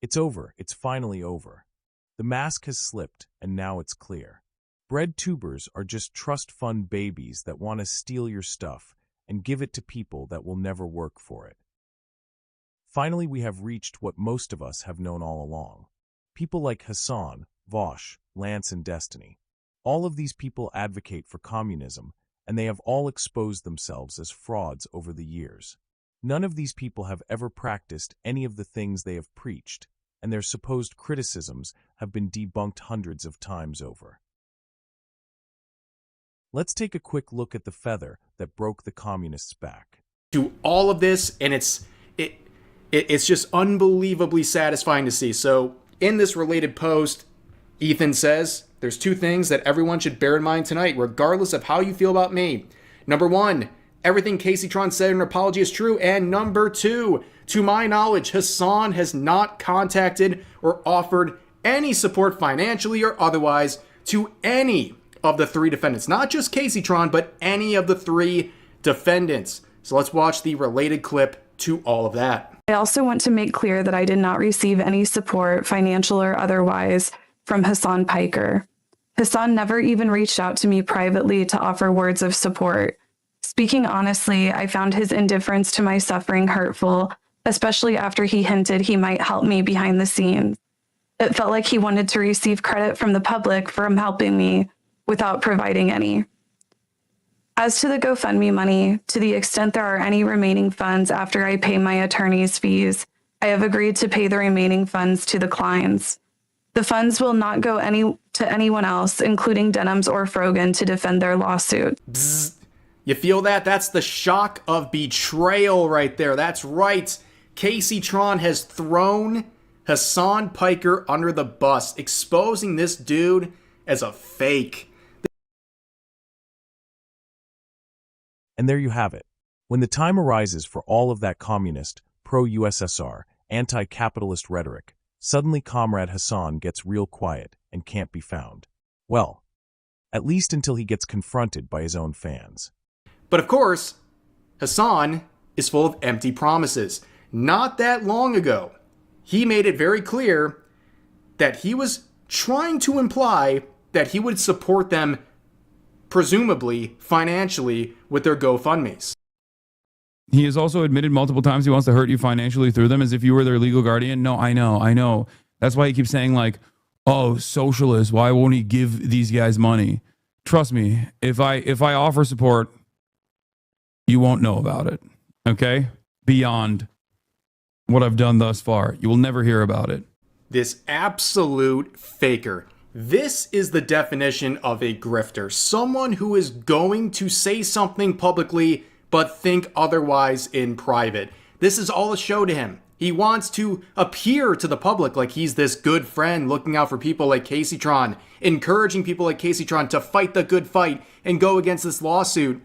It's over. It's finally over. The mask has slipped, and now it's clear. Bread tubers are just trust fund babies that want to steal your stuff and give it to people that will never work for it. Finally, we have reached what most of us have known all along. People like Hassan, Vosh, Lance, and Destiny. All of these people advocate for communism, and they have all exposed themselves as frauds over the years. None of these people have ever practiced any of the things they have preached, and their supposed criticisms have been debunked hundreds of times over. Let's take a quick look at the feather that broke the communists' back. To all of this, and it's just unbelievably satisfying to see. So in this related post, Ethan says, there's two things that everyone should bear in mind tonight, regardless of how you feel about me. Number one, everything Casey Tron said in her apology is true. And number two, to my knowledge, Hassan has not contacted or offered any support financially or otherwise to any of the three defendants. Not just Casey Tron, but any of the three defendants. So let's watch the related clip to all of that. I also want to make clear that I did not receive any support, financial or otherwise, from Hassan Piker. Hassan never even reached out to me privately to offer words of support. Speaking honestly, I found his indifference to my suffering hurtful, especially after he hinted he might help me behind the scenes. It felt like he wanted to receive credit from the public for him helping me without providing any. As to the GoFundMe money, to the extent there are any remaining funds after I pay my attorney's fees, I have agreed to pay the remaining funds to the Kleins. The funds will not go to anyone else, including Denham's or Frogan, to defend their lawsuit. Bzz. You feel that? That's the shock of betrayal right there. That's right. Casey Tron has thrown Hassan Piker under the bus, exposing this dude as a fake. And there you have it. When the time arises for all of that communist, pro-USSR, anti-capitalist rhetoric, suddenly Comrade Hassan gets real quiet and can't be found. Well, at least until he gets confronted by his own fans. But of course, Hassan is full of empty promises. Not that long ago, he made it very clear that he was trying to imply that he would support them, presumably financially, with their GoFundMes. He has also admitted multiple times he wants to hurt you financially through them as if you were their legal guardian. No, I know. That's why he keeps saying like, oh, socialist, why won't he give these guys money? Trust me, if I offer support, you won't know about it, okay? Beyond what I've done thus far. You will never hear about it. This absolute faker. This is the definition of a grifter. Someone who is going to say something publicly but think otherwise in private. This is all a show to him. He wants to appear to the public like he's this good friend looking out for people like Casey Tron, encouraging people like Casey Tron to fight the good fight and go against this lawsuit,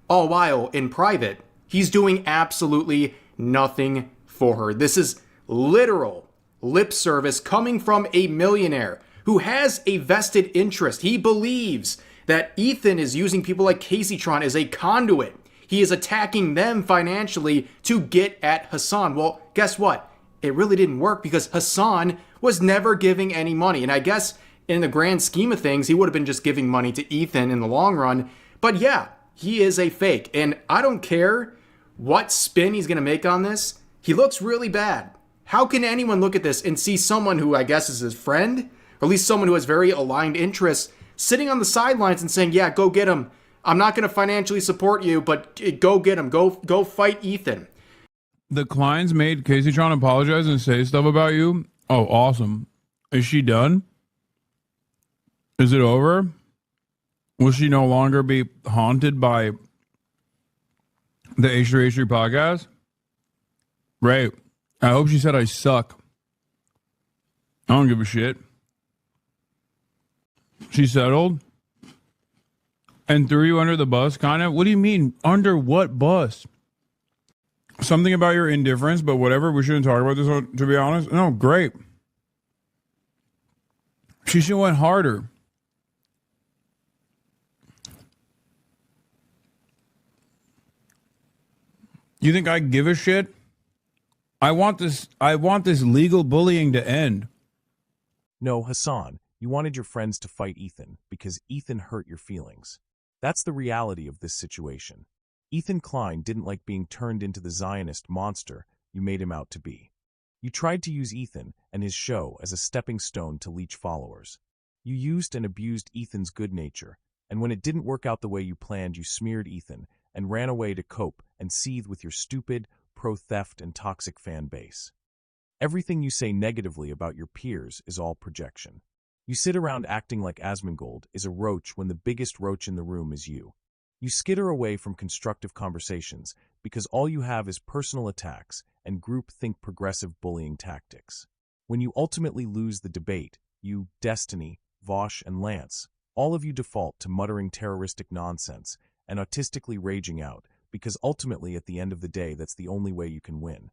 all while in private, he's doing absolutely nothing for her. This is literal lip service coming from a millionaire who has a vested interest. He believes that Ethan is using people like Casey Tron as a conduit. He is attacking them financially to get at Hassan. Well, guess what? It really didn't work because Hassan was never giving any money. And I guess in the grand scheme of things, he would have been just giving money to Ethan in the long run. But yeah, he is a fake. And I don't care what spin he's going to make on this. He looks really bad. How can anyone look at this and see someone who I guess is his friend, or at least someone who has very aligned interests, sitting on the sidelines and saying, yeah, go get him. I'm not going to financially support you, but go get him. Go fight Ethan. The Kleins made Casey Tron apologize and say stuff about you. Oh, awesome. Is she done? Is it over? Will she no longer be haunted by the H3H3 podcast? Right. I hope she said I suck. I don't give a shit. She settled and threw you under the bus, kind of? What do you mean? Under what bus? Something about your indifference, but whatever. We shouldn't talk about this, to be honest. No, great. She should have went harder. You think I give a shit? I want this legal bullying to end. No, Hassan, you wanted your friends to fight Ethan because Ethan hurt your feelings. That's the reality of this situation. Ethan Klein didn't like being turned into the Zionist monster you made him out to be. You tried to use Ethan and his show as a stepping stone to leech followers. You used and abused Ethan's good nature, and when it didn't work out the way you planned, you smeared Ethan and ran away to cope and seethe with your stupid, pro-theft and toxic fan base. Everything you say negatively about your peers is all projection. You sit around acting like Asmongold is a roach when the biggest roach in the room is you. You skitter away from constructive conversations because all you have is personal attacks and groupthink progressive bullying tactics. When you ultimately lose the debate, you, Destiny, Vosh, and Lance, all of you default to muttering terroristic nonsense and autistically raging out because ultimately at the end of the day that's the only way you can win.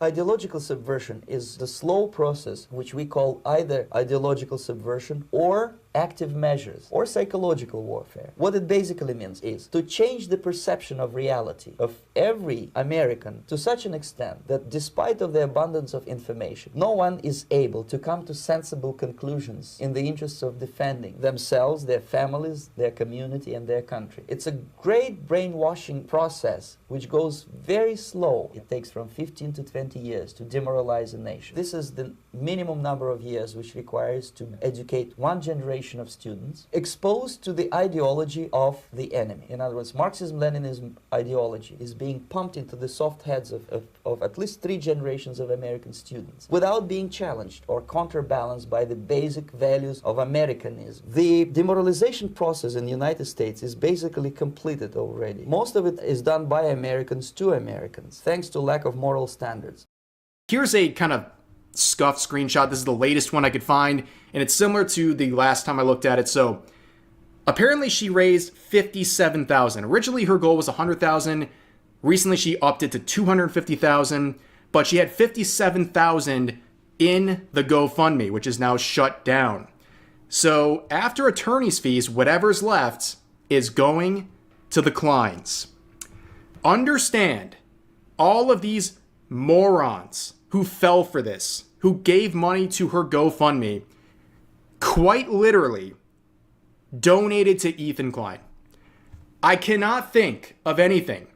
Ideological subversion is the slow process which we call either ideological subversion or active measures or psychological warfare. What it basically means is to change the perception of reality of every American to such an extent that despite of the abundance of information, no one is able to come to sensible conclusions in the interests of defending themselves, their families, their community, and their country. It's a great brainwashing process which goes very slow. It takes from 15 to 20 years to demoralize a nation. This is the minimum number of years which requires to educate one generation of students exposed to the ideology of the enemy. In other words, Marxism-Leninism ideology is being pumped into the soft heads of at least 3 generations of American students without being challenged or counterbalanced by the basic values of Americanism. The demoralization process in the United States is basically completed already. Most of it is done by Americans to Americans, thanks to lack of moral standards. Here's a kind of scuffed screenshot. This is the latest one I could find, and it's similar to the last time I looked at it. So apparently she raised $57,000. Originally her goal was $100,000. Recently she upped it to $250,000, but she had $57,000 in the GoFundMe, which is now shut down. So after attorney's fees, whatever's left is going to the Kleins. Understand, all of these morons who fell for this, who gave money to her GoFundMe, quite literally donated to Ethan Klein. I cannot think of anything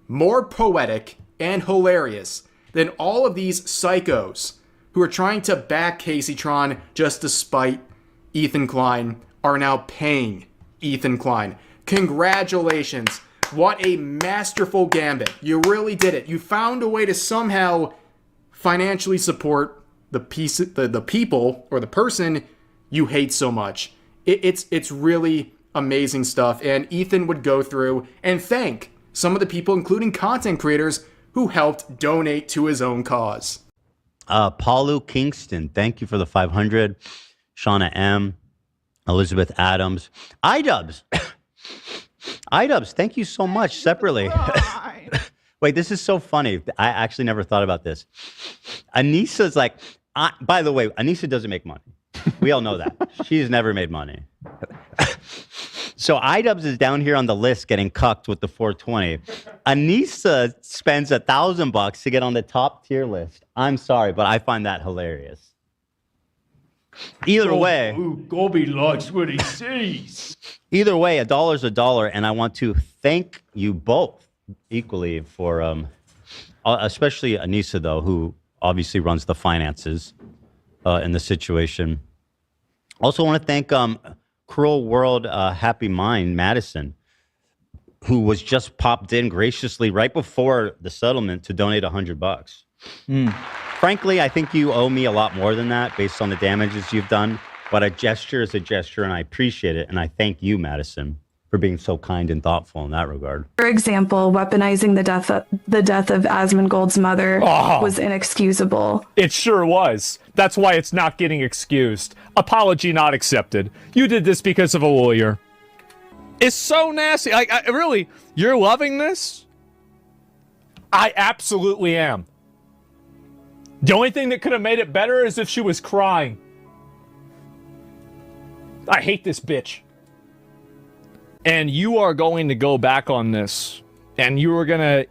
more poetic and hilarious than all of these psychos who are trying to back Casey Tron just to spite Ethan Klein are now paying Ethan Klein. Congratulations. What a masterful gambit. You really did it. You found a way to somehow financially support the people or the person you hate so much. It's really amazing stuff. And Ethan would go through and thank some of the people, including content creators, who helped donate to his own cause. Paulu Kingston, thank you for the 500. Shauna M. Elizabeth Adams. iDubbbz. iDubbbz, thank you so much separately. Wait, this is so funny. I actually never thought about this. Anissa's like, by the way, Anissa doesn't make money. We all know that. She's never made money. So iDubbbz is down here on the list getting cucked with the 420. Anissa spends $1,000 to get on the top tier list. I'm sorry, but I find that hilarious. Either way, Gobi likes what he sees. Either way, $1 is $1, and I want to thank you both equally for, especially Anissa though, who obviously runs the finances in the situation. Also, want to thank Cruel World Happy Mind Madison, who was just popped in graciously right before the settlement to donate $100. Frankly, I think you owe me a lot more than that based on the damages you've done, but a gesture is a gesture, and I appreciate it, and I thank you, Madison, for being so kind and thoughtful in that regard. For example, weaponizing the death of Asmongold's mother was inexcusable. It sure was. That's why it's not getting excused. Apology not accepted. You did this because of a lawyer. It's so nasty. I really, you're loving this? I absolutely am. The only thing that could have made it better is if she was crying. I hate this bitch. And you are going to go back on this And you were gonna,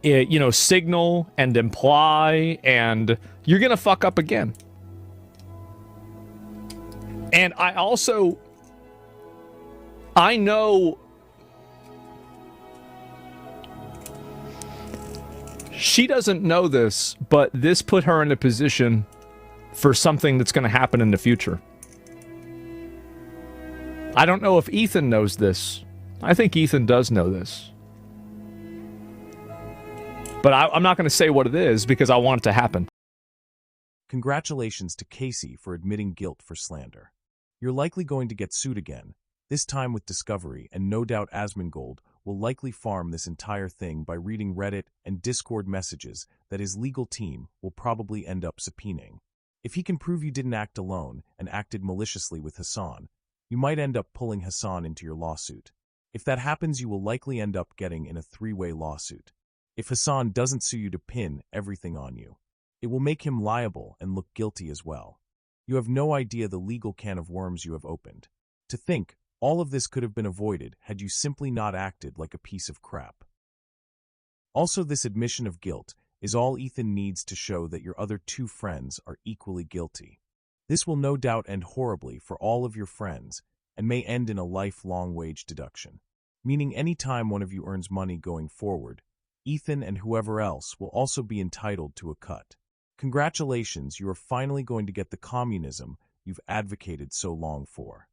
signal and imply, and you're gonna fuck up again. And I know she doesn't know this, but this put her in a position for something that's going to happen in the future. I don't know if Ethan knows this. I think Ethan does know this. But I'm not going to say what it is because I want it to happen. Congratulations to Casey for admitting guilt for slander. You're likely going to get sued again, this time with Discovery, and no doubt Asmongold will likely farm this entire thing by reading Reddit and Discord messages that his legal team will probably end up subpoenaing. If he can prove you didn't act alone and acted maliciously with Hassan, you might end up pulling Hassan into your lawsuit. If that happens, you will likely end up getting in a three-way lawsuit. If Hassan doesn't sue you to pin everything on you, it will make him liable and look guilty as well. You have no idea the legal can of worms you have opened. To think, all of this could have been avoided had you simply not acted like a piece of crap. Also, this admission of guilt is all Ethan needs to show that your other two friends are equally guilty. This will no doubt end horribly for all of your friends and may end in a lifelong wage deduction, meaning any time one of you earns money going forward, Ethan and whoever else will also be entitled to a cut. Congratulations, you are finally going to get the communism you've advocated so long for.